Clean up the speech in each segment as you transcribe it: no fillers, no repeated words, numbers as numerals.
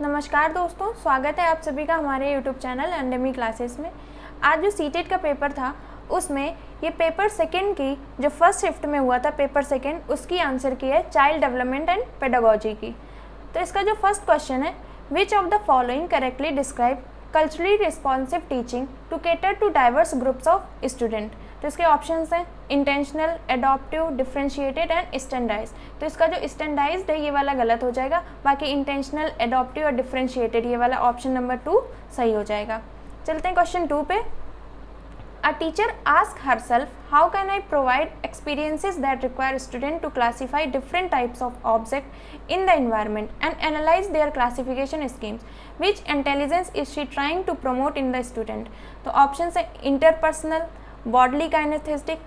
नमस्कार दोस्तों, स्वागत है आप सभी का हमारे यूट्यूब चैनल एंडेमी क्लासेस में। आज जो सीटेट का पेपर था उसमें ये पेपर सेकंड की जो फर्स्ट शिफ्ट में हुआ था पेपर सेकंड, उसकी आंसर की है चाइल्ड डेवलपमेंट एंड पेडागोजी की। तो इसका जो फर्स्ट क्वेश्चन है, which of the following correctly describe culturally responsive teaching to cater to diverse groups of student. तो इसके ऑप्शंस हैं intentional, adaptive, differentiated and standardize. तो इसका जो स्टैंडर्डाइज्ड है ये वाला गलत हो जाएगा, बाकी इंटेंशनल, एडॉप्टिव और डिफ्रेंशिएटेड ये वाला ऑप्शन नंबर 2 सही हो जाएगा। चलते हैं क्वेश्चन 2 पे। A teacher asks herself, how can I provide experiences that require student to classify different types of objects in the environment and analyze their classification schemes? Which intelligence is she trying to promote in the student? तो options है interpersonal, bodily kinesthetic,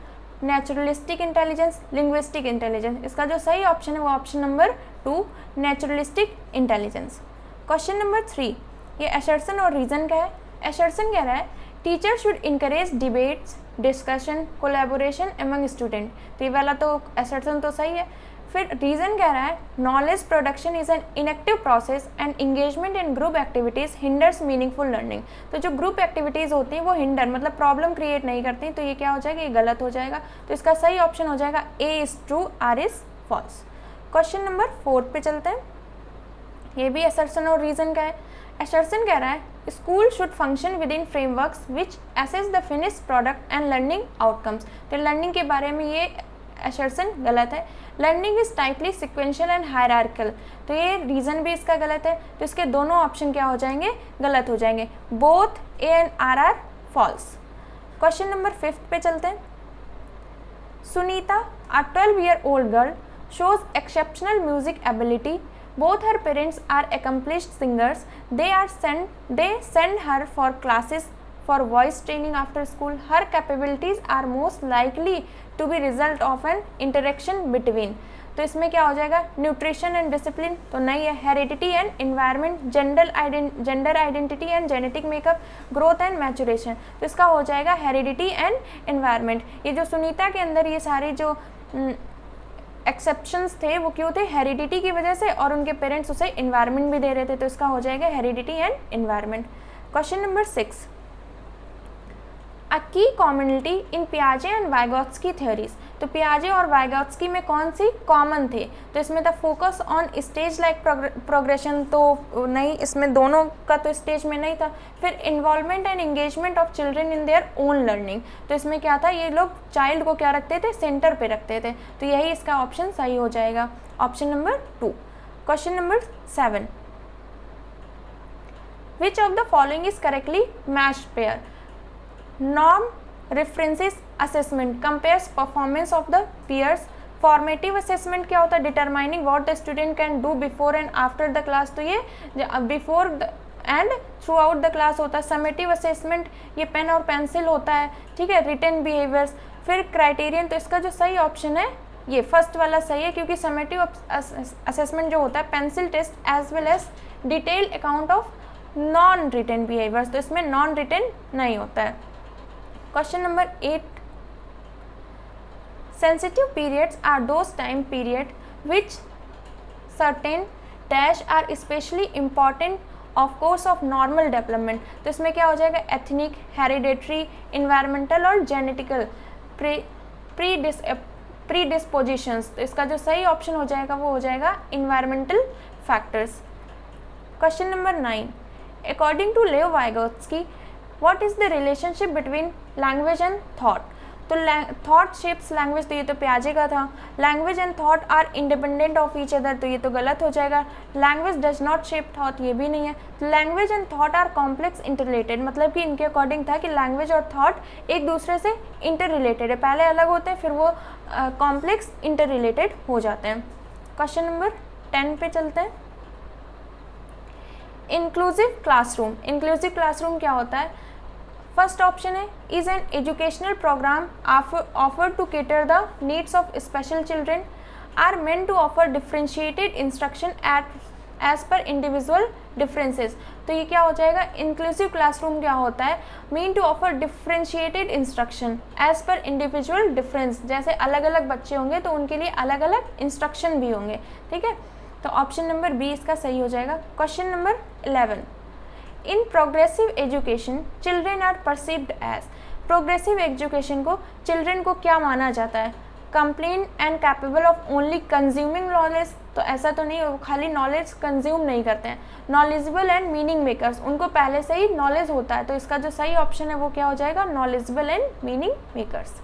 naturalistic intelligence, linguistic intelligence. इसका जो सही option है वो option number 2 naturalistic intelligence. Question number 3, ये assertion और reason का है। असर्शन कह रहा है teacher should encourage debates, discussion, collaboration among student. तो ये वाला तो असर्शन तो सही है। फिर रीजन कह रहा है knowledge production is an inactive process and engagement in group activities hinders meaningful learning. तो जो ग्रुप एक्टिविटीज़ होती हैं वो हिंडर मतलब प्रॉब्लम क्रिएट नहीं करती, तो ये क्या हो जाएगा, ये गलत हो जाएगा। तो इसका सही ऑप्शन हो जाएगा A is true, R is false. Question number 4 पे चलते हैं। ये भी असर्शन और रीजन का है। असर्शन कह रहा है school should function within frameworks which assess the finished product and learning outcomes. तो लर्निंग के बारे में ये असर्शन गलत है। Learning is tightly sequential and hierarchical. तो ये रीजन भी इसका गलत है, तो इसके दोनों ऑप्शन क्या हो जाएंगे, गलत हो जाएंगे। Both A and R false. Question number 5 पे चलते हैं। Sunita, a 12-year-old girl, shows exceptional music ability. Both her parents are accomplished singers. They send her for classes for voice training after school. Her capabilities are most likely to be result of an interaction between. तो इसमें क्या हो जाएगा, nutrition and discipline तो नहीं है। Heredity and environment, gender identity and genetic makeup, growth and maturation. तो इसका हो जाएगा हेरिडिटी एंड इन्वायरमेंट। ये जो सुनीता के अंदर ये सारे जो एक्सेप्शंस थे वो क्यों थे, हेरिडिटी की वजह से, और उनके पेरेंट्स उसे इन्वायरमेंट भी दे रहे थे, तो इसका हो जाएगा heredity and environment. Question number 6, a key commonality in पियाजे एंड वाइगोत्स्की थ्योरीज। तो पियाजे और वाइगोत्स्की में कौन सी कॉमन थे, तो इसमें था focus on stage like progression, तो नहीं, इसमें दोनों का तो स्टेज में नहीं था। फिर involvement and engagement of children in their own learning, तो इसमें क्या था, ये लोग चाइल्ड को क्या रखते थे, सेंटर पे रखते थे, तो यही इसका ऑप्शन सही हो जाएगा, option number 2। Question number 7, which of the following is correctly matched pair. Norm references assessment compares performance of the peers. Formative assessment क्या होता है, determining what the student can do before and after the class, तो ये before and throughout the class होता है। Summative assessment ये pen और pencil होता है, ठीक है। Written behaviors, फिर क्राइटेरियन, तो इसका जो सही ऑप्शन है ये फर्स्ट वाला सही है, क्योंकि समेटिव असेसमेंट जो होता है pencil test as well as detailed account of non written behaviours, तो इसमें नॉन रिटन नहीं होता है। Question number 8, sensitive periods are those time period which certain dash are especially important of course of normal development। तो इसमें क्या हो जाएगा, ethnic, hereditary, environmental और genetical predispositions। तो इसका जो सही ऑप्शन हो जाएगा वो हो जाएगा environmental factors। Question number 9, according to Leo Vygotsky, what is the relationship between language and thought। तो thought shapes language, तो ये तो पियाजे का था। language and thought are independent of each other, तो ये तो गलत हो जाएगा। language does not shape thought, ये भी नहीं है। language and thought are complex interrelated, मतलब कि इनके अकॉर्डिंग था कि language और thought एक दूसरे से interrelated है, पहले अलग होते हैं फिर वो complex interrelated हो जाते हैं। क्वेश्चन नंबर 10 पे चलते हैं। इंक्लूसिव क्लासरूम, इंक्लूसिव क्लासरूम क्या होता है, फर्स्ट ऑप्शन है is an educational program offer to cater the needs of special children, are meant to offer differentiated instruction as per individual differences. तो ये क्या हो जाएगा, इंक्लूसिव क्लासरूम क्या होता है, mean to offer differentiated instruction as per individual difference, जैसे अलग अलग बच्चे होंगे तो उनके लिए अलग अलग इंस्ट्रक्शन भी होंगे, ठीक है। तो ऑप्शन नंबर बी इसका सही हो जाएगा। Question number 11, in progressive education children are perceived as, progressive education को चिल्ड्रेन को क्या माना जाता है? Compliant and capable of only consuming knowledge, तो ऐसा तो नहीं, वो खाली नॉलेज कंज्यूम नहीं करते हैं। नॉलेजेबल एंड मीनिंग मेकर्स, उनको पहले से ही नॉलेज होता है, तो इसका जो सही ऑप्शन है वो क्या हो जाएगा? Knowledgeable and meaning makers.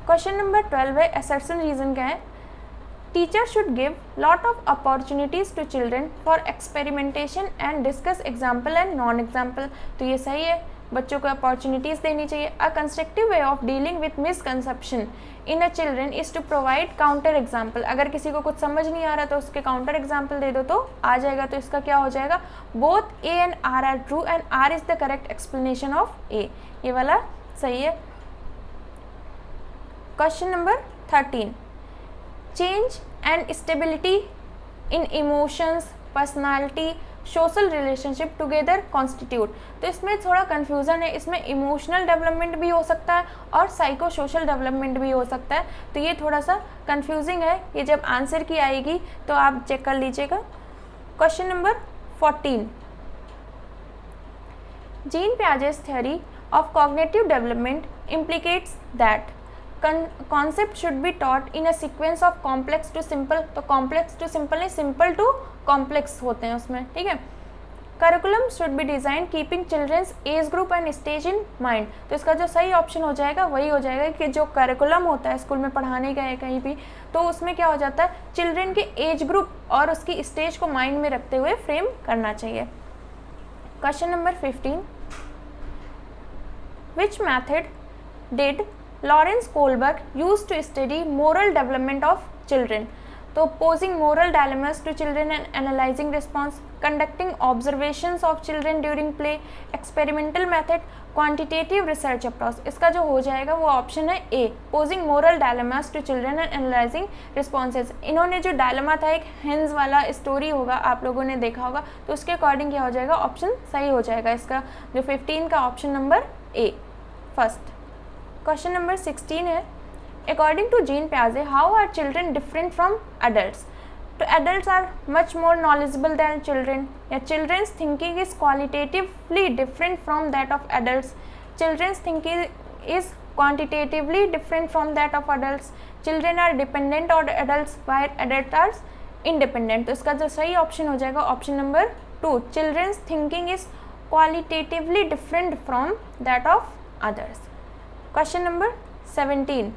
Question number 12 है असर्शन रीजन क्या है? Teacher should give lot of opportunities to children for experimentation and discuss example and non example, तो ये सही है, बच्चों को अपॉर्चुनिटीज़ देनी चाहिए। A constructive way of dealing with misconception in a children is to provide counter example, अगर किसी को कुछ समझ नहीं आ रहा तो उसके काउंटर एग्जाम्पल दे दो तो आ जाएगा, तो इसका क्या हो जाएगा? Both A and R are true and R is the correct explanation of A, ये वाला सही है। Question number 13, change and stability in emotions, personality, social relationship together constitute, तो इसमें थोड़ा कन्फ्यूज़न है, इसमें इमोशनल डेवलपमेंट भी हो सकता है और साइको सोशल डेवलपमेंट भी हो सकता है, तो ये थोड़ा सा कन्फ्यूजिंग है, ये जब आंसर की आएगी तो आप चेक कर लीजिएगा। Question number 14, Jean Piaget's theory of cognitive development implicates that concept should be taught in a sequence of complex to simple, तो complex to simple नहीं, simple to complex होते हैं उसमें, ठीक है। Curriculum should be design keeping children's age group and stage in mind, तो इसका जो सही ऑप्शन हो जाएगा वही हो जाएगा कि जो करिकुलम होता है स्कूल में पढ़ाने गए कहीं भी, तो उसमें क्या हो जाता है? चिल्ड्रन के एज ग्रुप और उसकी स्टेज को माइंड में रखते हुए फ्रेम करना चाहिए। Question number 15, which method did Lawrence Kohlberg use to study moral development of children, तो posing moral dilemmas to children and analyzing response, conducting observations of children during play, experimental method, quantitative research approach, इसका जो हो जाएगा वो option है ए, posing moral dilemmas to children and analyzing responses। इन्होंने जो dilemma था, एक हेंस वाला स्टोरी होगा, आप लोगों ने देखा होगा, तो उसके अकॉर्डिंग क्या हो जाएगा? ऑप्शन सही हो जाएगा इसका जो 15 का ऑप्शन नंबर ए फर्स्ट। क्वेश्चन नंबर 16 है, according to Jean Piaget, how are children different from adults? So adults are much more knowledgeable than children. Yeah, children's thinking is qualitatively different from that of adults. Children's thinking is quantitatively different from that of adults. Children are dependent on adults while adults are independent. तो इसका जो सही option हो जाएगा option number 2, children's thinking is qualitatively different from that of others. Question number 17.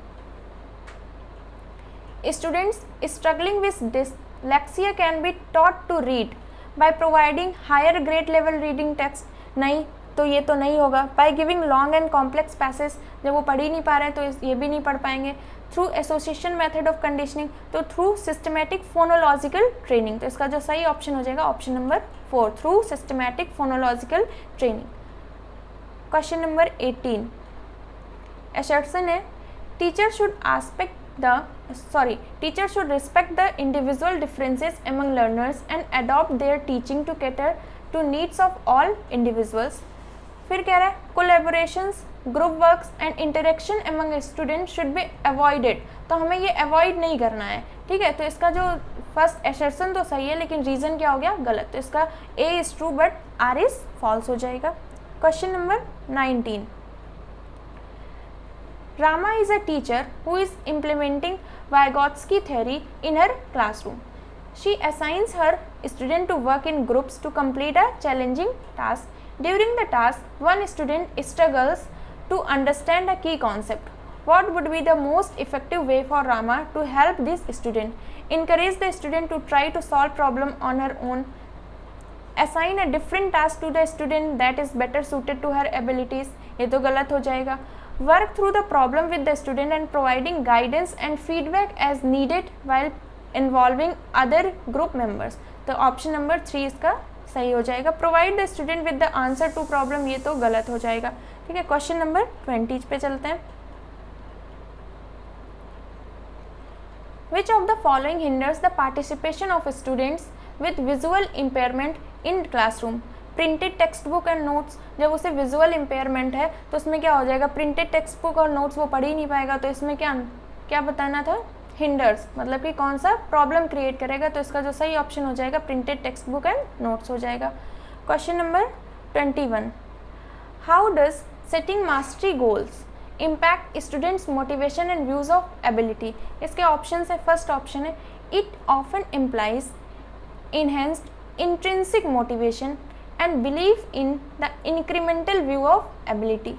Students struggling with dyslexia can be taught to read by providing higher grade level reading text, नहीं तो ये तो नहीं होगा। by giving long and complex passage, जब वो पढ़ ही नहीं पा रहे हैं तो ये भी नहीं पढ़ पाएंगे। through association method of conditioning, तो through systematic phonological training, तो इसका जो सही ऑप्शन हो जाएगा option number 4, through systematic phonological training। Question number 18, assertion है teacher should respect the individual differences among learners and adopt their teaching to cater to needs of all individuals। फिर कह रहा है collaborations, group works and interaction among students should be avoided, तो हमें ये avoid नहीं करना है, ठीक है। तो इसका जो फर्स्ट assertion तो सही है लेकिन रीज़न क्या हो गया? गलत, तो इसका A is true but R is false हो जाएगा। Question number 19, Rama is a teacher who is implementing Vygotsky theory in her classroom. She assigns her student to work in groups to complete a challenging task. During the task, one student struggles to understand a key concept. What would be the most effective way for Rama to help this student? Encourage the student to try to solve problem on her own. Assign a different task to the student that is better suited to her abilities. ये तो गलत हो जाएगा। Work through the problem with the student and providing guidance and feedback as needed while involving other group members, तो option number 3 इसका सही हो जाएगा। Provide the student with the answer to problem, ये तो गलत हो जाएगा, ठीक है। क्वेश्चन नंबर 20 पे चलते हैं। Which of the following hinders the participation of students with visual impairment in classroom? Printed text book and notes, जब उसे विजुअल इम्पेयरमेंट है तो उसमें क्या हो जाएगा? प्रिंटेड टेक्स्ट बुक और नोट्स वो पढ़ ही नहीं पाएगा, तो इसमें क्या बताना था? हिंडर्स मतलब कि कौन सा प्रॉब्लम क्रिएट करेगा, तो इसका जो सही ऑप्शन हो जाएगा printed text book and notes हो जाएगा। Question number 21, how does setting mastery goals impact students motivation and views of ability. इसके ऑप्शन है, फर्स्ट ऑप्शन है it often implies enhanced intrinsic motivation and believe in the incremental view of ability.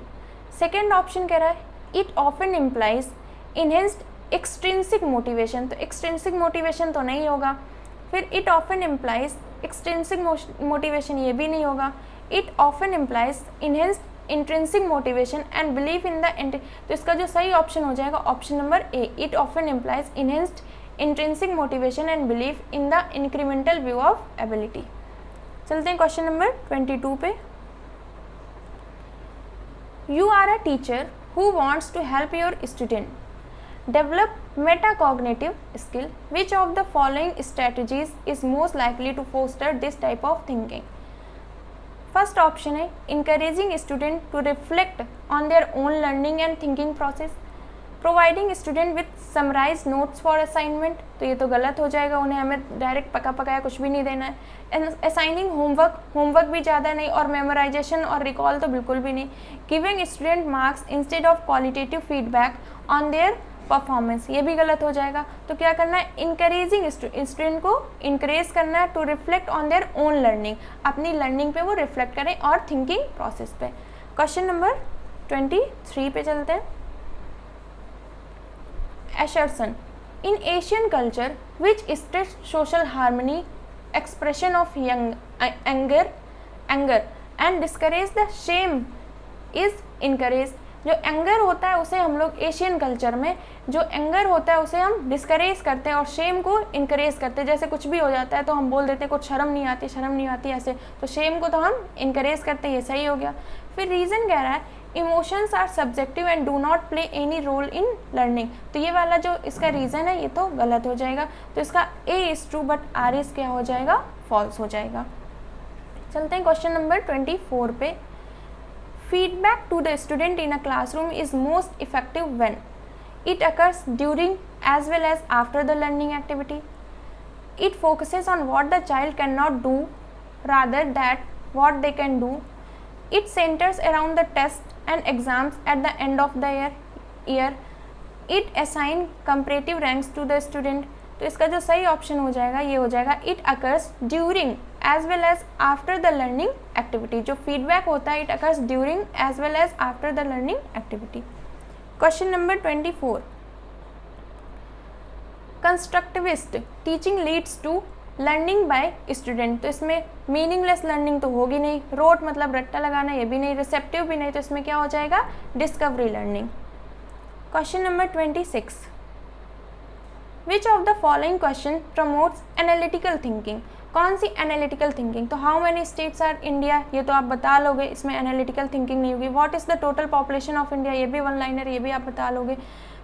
Second option कह रहा है it often implies enhanced extrinsic motivation, तो extrinsic motivation तो नहीं होगा। फिर it often implies extrinsic motivation, ये भी नहीं होगा। It often implies enhanced intrinsic motivation and believe in the, तो इसका जो सही ऑप्शन हो जाएगा option number A, it often implies enhanced intrinsic motivation and believe in the incremental view of ability. चलते हैं क्वेश्चन नंबर 22 पे। You are a teacher who wants to help your student develop metacognitive skill, which of the following strategies is most likely to foster this type of thinking? First option है encouraging student to reflect on their own learning and thinking process, providing student with summarized notes for assignment, तो ये तो गलत हो जाएगा, उन्हें हमें direct पका पकाया कुछ भी नहीं देना है। assigning होमवर्क भी ज़्यादा नहीं, और मेमोराइजेशन और रिकॉल तो बिल्कुल भी नहीं। Giving student marks instead of qualitative feedback on their performance, ये भी गलत हो जाएगा। तो क्या करना है, इंकरेजिंग स्टूडेंट को इंकरेज करना है to reflect on their own learning, अपनी लर्निंग पे वो रिफ्लेक्ट करें और थिंकिंग प्रोसेस पे। क्वेश्चन नंबर 23 पे चलते हैं। Assertion in Asian culture which stress social harmony expression of anger and discourage the shame is encourage. जो एंगर होता है उसे हम लोग एशियन कल्चर में, जो एंगर होता है उसे हम डिस्करेज करते हैं और शेम को इनकरेज करते हैं। जैसे कुछ भी हो जाता है तो हम बोल देते हैं कुछ शर्म नहीं आती ऐसे, तो शेम को तो हम इनकरेज करते हैं, ये सही हो गया। फिर रीज़न कह रहा है emotions are subjective and do not play any role in learning, तो ये वाला जो इसका रीज़न है ये तो गलत हो जाएगा। तो इसका A is true but R is क्या हो जाएगा, फॉल्स हो जाएगा। चलते हैं क्वेश्चन नंबर 24 पे। Feedback to the student in a classroom is most effective when it occurs during as well as after the learning activity. It focuses on what the child cannot do rather than what they can do. It centers around the tests and exams at the end of the year. It assigns comparative ranks to the student. तो इसका जो सही option हो जाएगा ये हो जाएगा it occurs during as well as after the learning activity. जो फीडबैक होता है it occurs during as well as after the learning activity. Question number 24, constructivist teaching leads to learning by student, तो इसमें मीनिंगलेस लर्निंग तो होगी नहीं, road मतलब रट्टा लगाना ये भी नहीं, रिसेप्टिव भी नहीं, तो इसमें क्या हो जाएगा, discovery learning. Question number 26, which of the following question promotes analytical thinking, कौन सी एनालिटिकल थिंकिंग, तो how many states R India, ये तो आप बता लोगे, इसमें एनालिटिकल थिंकिंग नहीं होगी। What is the total population of India, ये भी वन लाइनर, ये भी आप बता लोगे।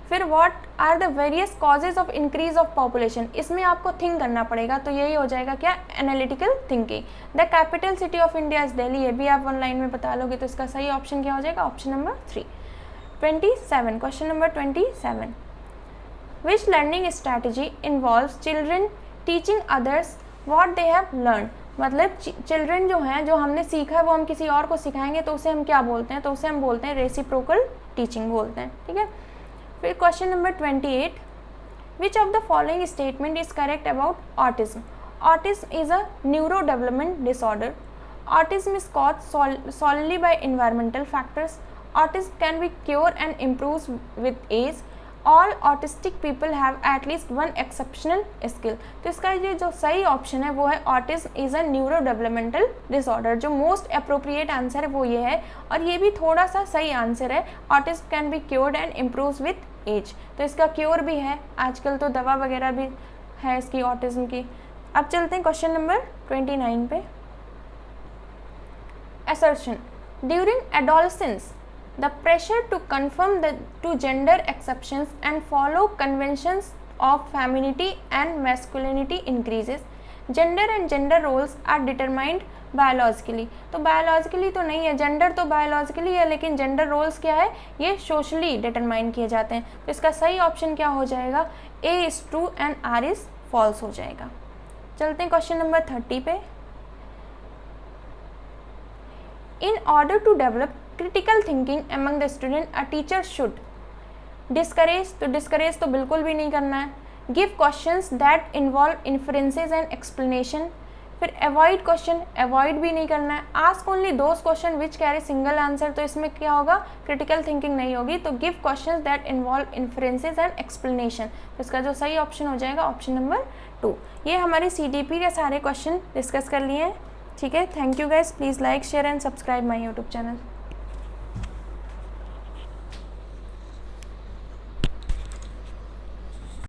फिर what are the various causes of increase of population, इसमें आपको थिंक करना पड़ेगा, तो यही हो जाएगा क्या, analytical thinking. The capital city of India is Delhi, ये भी आप वन लाइन में बता लोगे, तो इसका सही ऑप्शन क्या हो जाएगा, option number 3। 27, question number 27, which learning strategy involves children teaching others what they have learn, मतलब चिल्ड्रन जो हैं, जो हमने सीखा है वो हम किसी और को सिखाएंगे तो उसे हम क्या बोलते हैं, तो उसे हम बोलते हैं रेसिप्रोकल टीचिंग बोलते हैं, ठीक है। फिर question number 28, which of the following statement is correct about autism, autism is a neuro development disorder, autism is caused solely by environmental factors, autism can be cured and improves with age, all autistic people have at least one exceptional skill, तो इसका ये जो सही option है वो है autism is a neuro developmental disorder. जो most appropriate answer है वो ये है, और ये भी थोड़ा सा सही आंसर है, autism can be cured and improves with age, तो इसका क्योर भी है, आजकल तो दवा वगैरह भी है इसकी ऑटिज्म की। अब चलते हैं क्वेश्चन नंबर 29 पे। assertion during adolescence the pressure to conform to gender exceptions and follow conventions of femininity and masculinity increases, gender and gender roles are determined biologically, तो बायोलॉजिकली तो नहीं है, जेंडर तो बायोलॉजिकली है लेकिन जेंडर रोल्स क्या है, ये सोशली डिटरमाइन किए जाते हैं। तो इसका सही ऑप्शन क्या हो जाएगा, A is true and R is false हो जाएगा। चलते हैं क्वेश्चन नंबर 30 पे। In order to develop critical thinking among the student a teacher should discourage, तो डिस्करेज तो बिल्कुल भी नहीं करना है। Give questions that involve inferences and explanation, फिर अवॉइड क्वेश्चन, अवॉइड भी नहीं करना है। Ask only those question which carry single answer, तो इसमें क्या होगा, क्रिटिकल थिंकिंग नहीं होगी। तो give questions that involve inferences and explanation, तो इसका जो सही ऑप्शन हो जाएगा ऑप्शन नंबर 2। ये हमारे CDP के सारे क्वेश्चन डिस्कस कर लिए हैं। ठीक है, thank you guys, please like share and subscribe my YouTube channel.